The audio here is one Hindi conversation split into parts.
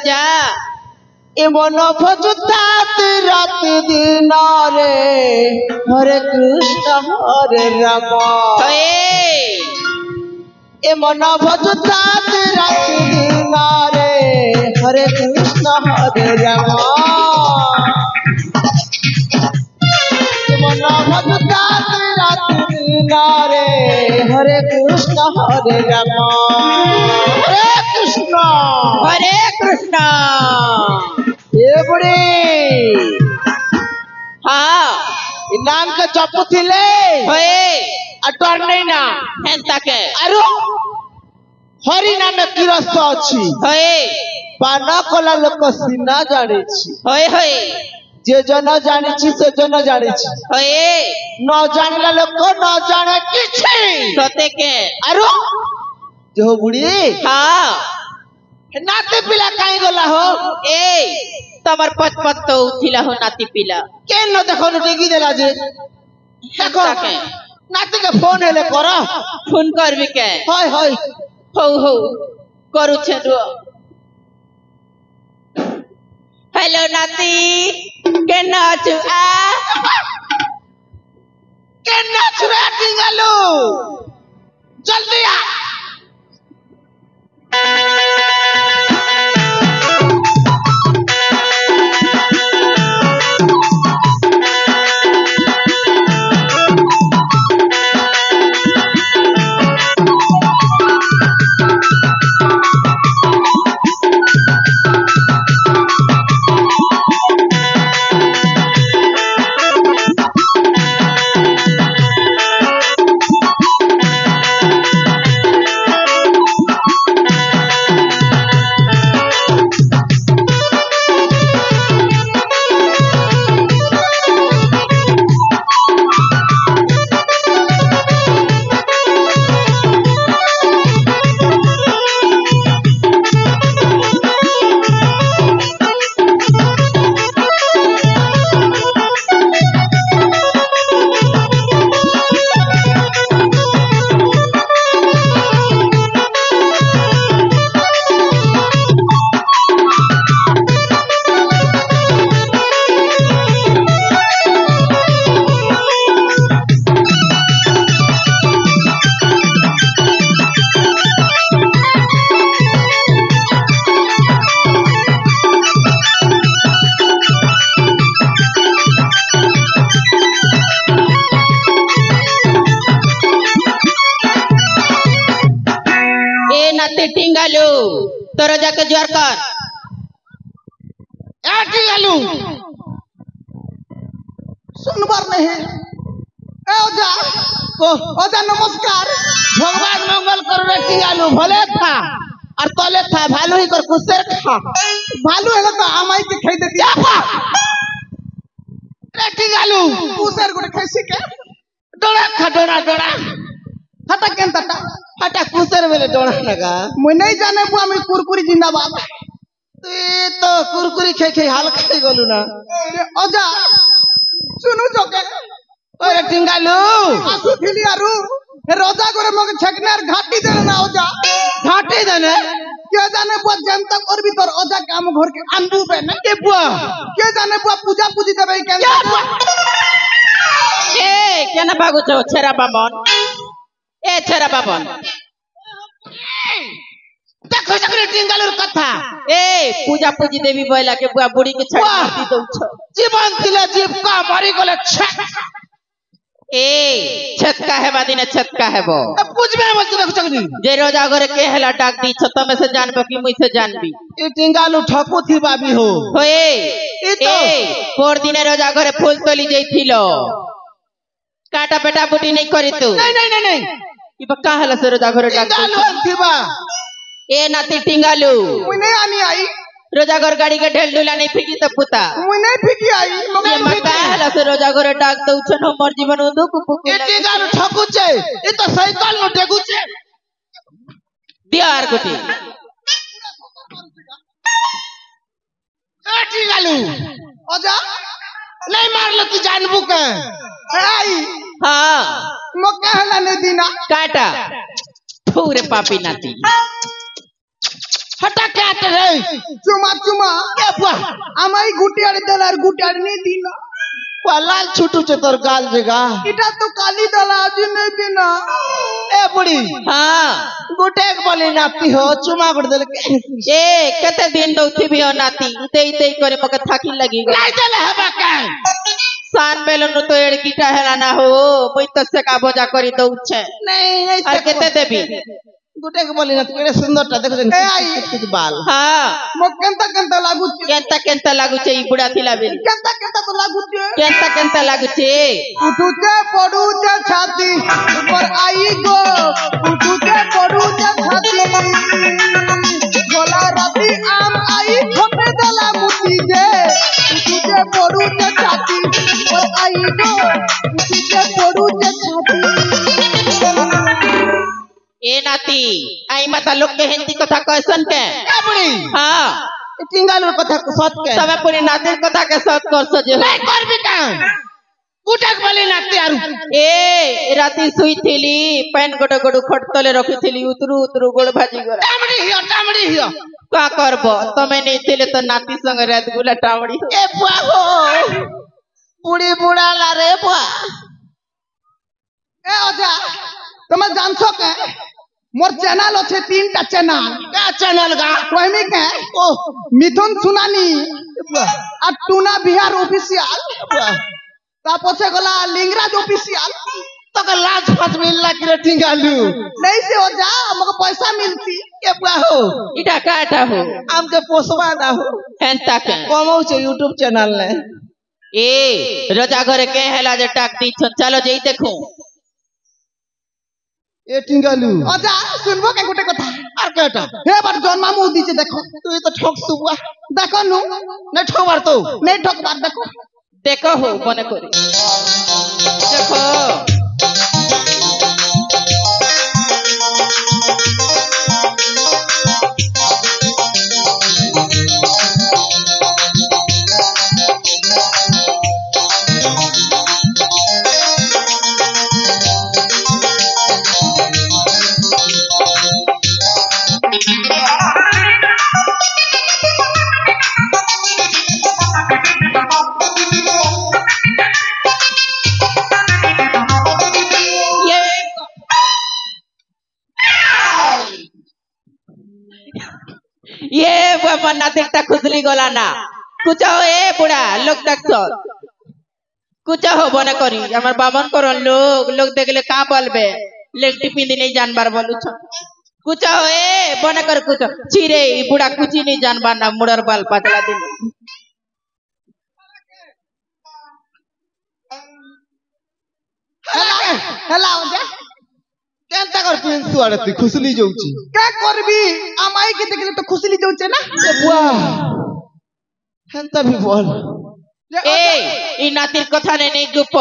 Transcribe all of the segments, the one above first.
जा ए मन भजुतात रात दिन रे हरे कृष्ण हरे राम ए मन भजुतात रात दिन रे हरे कृष्ण हरे राम ए मन भजुतात रात दिन रे हरे कृष्ण हरे राम हरे कृष्ण हरे कृष्ण ए बुढ़ी हाँ नाम के जपु थिले होए अटर नहीं ना हेंता के अरे हरि नाम की रस अछि होए पाना कला लोक सीना जाने छी होए होए जे जन जाने छी से जन जाने छी होए न जानला लोक न जाने किछि सोते के अरे जो बुढ़ी हाँ नाते पिला काई गला हो ए तमर पत पत तो उथिला हो नाती पिला के न देखो न टेगी देला जे देखो हेंता के नाते के फोन हेले कर फोन करबी के हाय हाय हो हो करू छे रो हेलो नाती के नाचू आ के नाच रे टिंगलू जल्दी आ टिंगालू तोरो जाके ज्वार कर ए टिंगालू सुनबार नहीं ए ओजा नमस्कार भगवान मंगल कर रे टिंगालू भले था और तले था भालू ही कर कुसेर खा भालू है तो आमाई के खाई देती आपा रे टिंगालू कुसेर गुड खैसी के डोरा खा डोरा हटा केन तटा हटा कुसेर वेले डोरा लगा मुई नहीं जाने बुआ मैं कुरकुरी जिंदाबाद ए तो कुरकुरी खाई हाल खाई गलू ना ओजा सुनु जोके ओरे टिंगालू आसु थिली आरु रोजा करे मगे छकनार घाटी देना ना ओजा घाटी देने के जाने बुआ जनता कर भी तोर ओजा काम घर के आंदू बे ना के बुआ के जाने बुआ पूजा पूजी देबे के ए केना भागु छो छेरा बाबन ए छेरा बाबन देखो सकरे टिंगालुर कथा ए पूजा पूजी देवी बोला के बुआ बुढ़ी के छड़ मारती दउ छ जीवन दिला जीव का मारी गले छक ए छक्का है बादिने छक्का है वो पूजबे मत देखो सकनी जे रोजा घरे के हला डाक दी छ तमे से जानबो कि मुई से जानबी ए टिंगालु ठकु थी बाबी हो होए ए पोर दिने रोजा घरे फूल तोली जइथिलो काटा बेटा बुटी नहीं करी तू नहीं ई बक्का हला से रोजा घरे डाक टिंगालु थीबा ए नाती टिंगालू मुई नहीं आनी आई रोजा घर गाड़ी के ढेल ढुला नहीं फिकी तो पुता मुई नहीं फिकी आई ये मक्का हला से रोजा घरे डाक दउ छ न मोर जीवन उदु कुपु ए टिंगालु ठकु छे ई तो साइकिल न टेगु छे दियार गुटी ए टिंगालु ओजा नहीं मारलो तू जानबू के आई हां मक्का हला ने दीना काटा पूरे पापी नाती हटा क्या रे चुमा चुमा के बुआ আমাই গুটি আড়ে দল আর গুটি আড়ে নি দিন লাল ছুটু ছে তোর গাল জেগা এটা তো কালি দলা আজ নেই দিনা ए बुढ़ी हाँ गुटे बोली नाती हो चुमा गुड़ दल ए कते दिन दौथी भी हो नाती देई देई करे मके थाकी लगी गई नहीं दल हबा का सान बेलन तो एड़कीटा हेला ना हो मुई तो से का भजा करी दउछे नहीं और केते देबी गुटे के बोली नाती केड़े सुंदरटा देखो जन कित बाल हाँ मो केंता लागु केंता लागु छे ई बुढ़ा थिला बेली केंता तो लागु छे केंता लागु छे उठुते पडुते छाती ऊपर आई गो उठुते पडुते छाती गोला राती आम आई ठोके दला मुती जे उठुते पडुते छाती ऊपर आई गो उठुते पडुते छाती ए नाती आई माता लोग के हिंदी कथा कैसन के ए बुढ़ी हाँ टिंगाल कथा सत के तबे पूरी नाती कथा के साथ कर सजे नहीं करबी का गुटक बोली नाती आरु ए राती सुई थिली पैन गोड़ गोड़ खटतले रखी थिली उतरू गोड़ भाजी गरा टामड़ी हियो का करबो तमे नहीं थिले तो नाती संग रात गुला टावड़ी ए बुआ हो बुढ़ी बुढ़ा ला रे बुआ ए ओजा तुम जानछो के मोर चैनल আছে तीनटा चैनल का चैनल गा कोइमी के ओ मिथुन सुनानी আর টুনা বিহার অফিশিয়াল তারপরে গলা লিংরাজ অফিশিয়াল তোকে লাজ ফাজ মিললা কি রে টিঙ্গালু नहीं से हो जा हमको पैसा मिलती के बुआ हो इटा काटा हो हमके पोसवा ना हो हेंता के कमौ छे YouTube चैनल ने ए रोजा घरे के हेला जे टाक दी चलो जेई देखो ए टिंगालू ओजा सुनबो के गुटे कथा আর কেটা হে বাট জন্মামু দিছে দেখো তুই তো ঠকছু বুয়া দেখো নু নাই ঠকবার তো নাই ঠকবার দেখো देखो हो मने करी देखो ये बाबा ना देखता खुजली गला ना कुछ हो ए बुढ़ा लोग देखो कुछ हो बने करी हमार बाबन करन लोग देखले का बोलबे लेल्टी पिंदी नहीं जानबार बोलू छ कुछ हो ए बने कर कुछ चिरे ई बुढ़ा कुछ नहीं जानबार ना मुड़र बाल पतला दिन हेला ओजा केनता कर पिंसु आड़े तू खुसली जाउची का करबी আমাই के देखले तो खुसली जाउचे ना ए बुआ हेंता भी बोल ए ई नातिर कथा नहीं गुप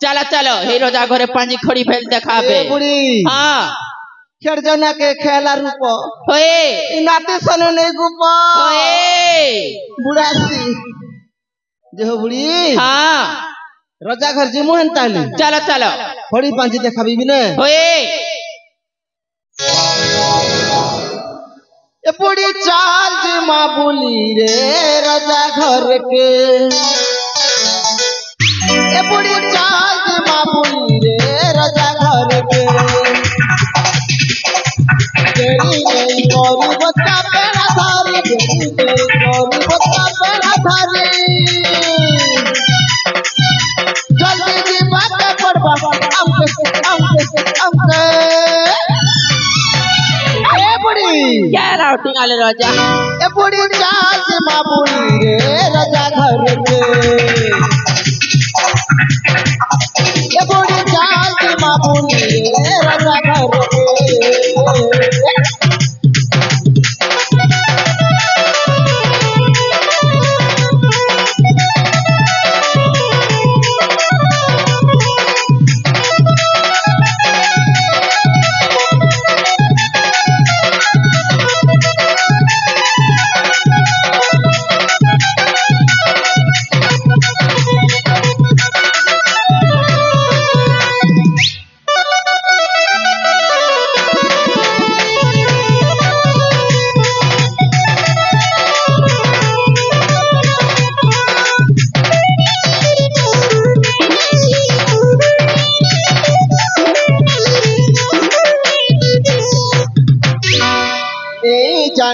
चलो चलो हे रोजा घरे पानी खड़ी भेल देखाबे ए बुढ़ी हां खेड़ जना के खेला रूप होए ई नाते सने नहीं गुप होए बुढ़ासी जे हो बुढ़ी हां रजा घर जिमु हेंता ने चलो चलो बड़ी पांची देखाबी बिने होए ए बुढ़ी चाल जी मां बोली रे रजा घर के ए बुढ़ी चाल जी मां बोली रे रजा घर के तेरी नहीं गोरी बच्चा पेड़ा धारी तेरी नहीं गोरी बच्चा पेड़ा धारी जल्दी जी बात पड़वा हमके ए बुढ़ी क्या राउटिंग वाले रोजा ए बुढ़ी चाल से मां बुढ़ी रे रजा घर के ए बुढ़ी चाल से मां बुढ़ी रे रजा घर के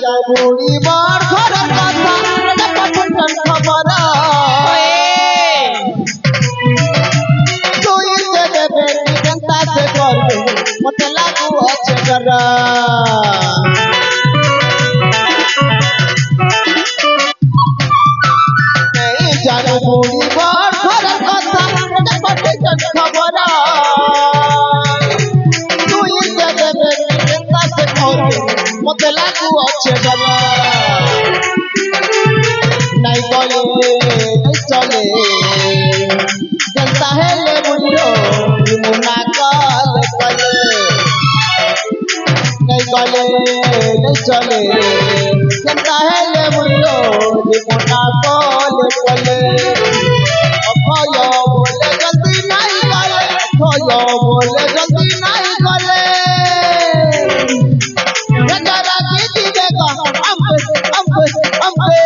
জানো বুড়ি বর ঘর কথা পাঠন খবর তুই যে দেবে চিন্তা সে করবে মতে লাগু আছে ডর এই জানো বুড়ি বর ঘর কথা পাঠন খবর তুই যে দেবে চিন্তা সে করবে মতে লাগু আছে ডর নাই বলে নাই চলে जनता है ले बुढ़ो मुन्ना काल कले नहीं कले नहीं चले जनता है ले बुढ़ो मुन्ना काल कले अफयो बोले जल्दी नहीं कले अफयो बोले जल्दी नहीं कले जरा की दिवेगा अम्बे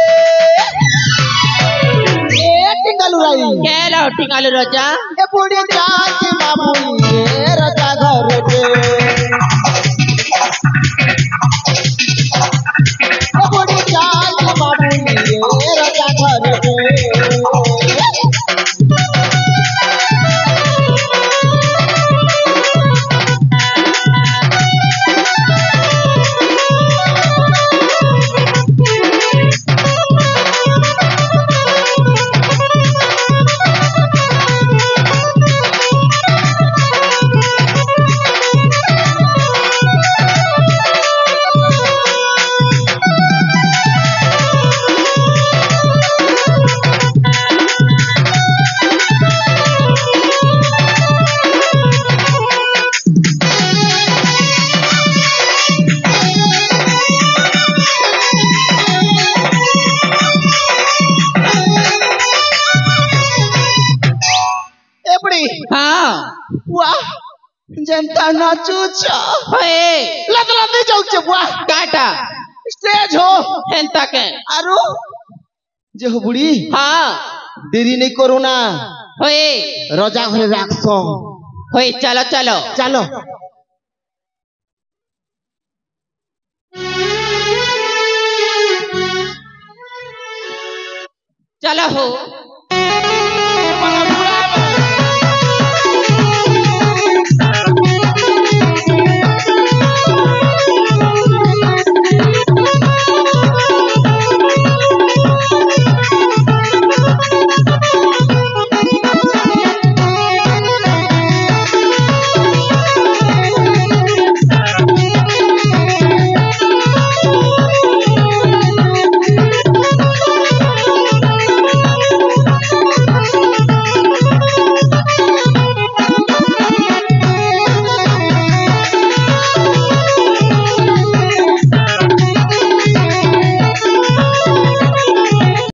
केला टिंगालू राजा ए बुढ़ी जाति मामूली ए राजा घर पे ए बुढ़ी जाति मामूली ए राजा घर पे हाँ वाह जनता नाचूच होए लत लत जाऊ छे वाह काटा स्टेज हो हेंता के आरो जे हो बुढ़ी हाँ देरी नहीं करो ना होए रजा घरे राखसो होए चलो चलो चलो चलो हो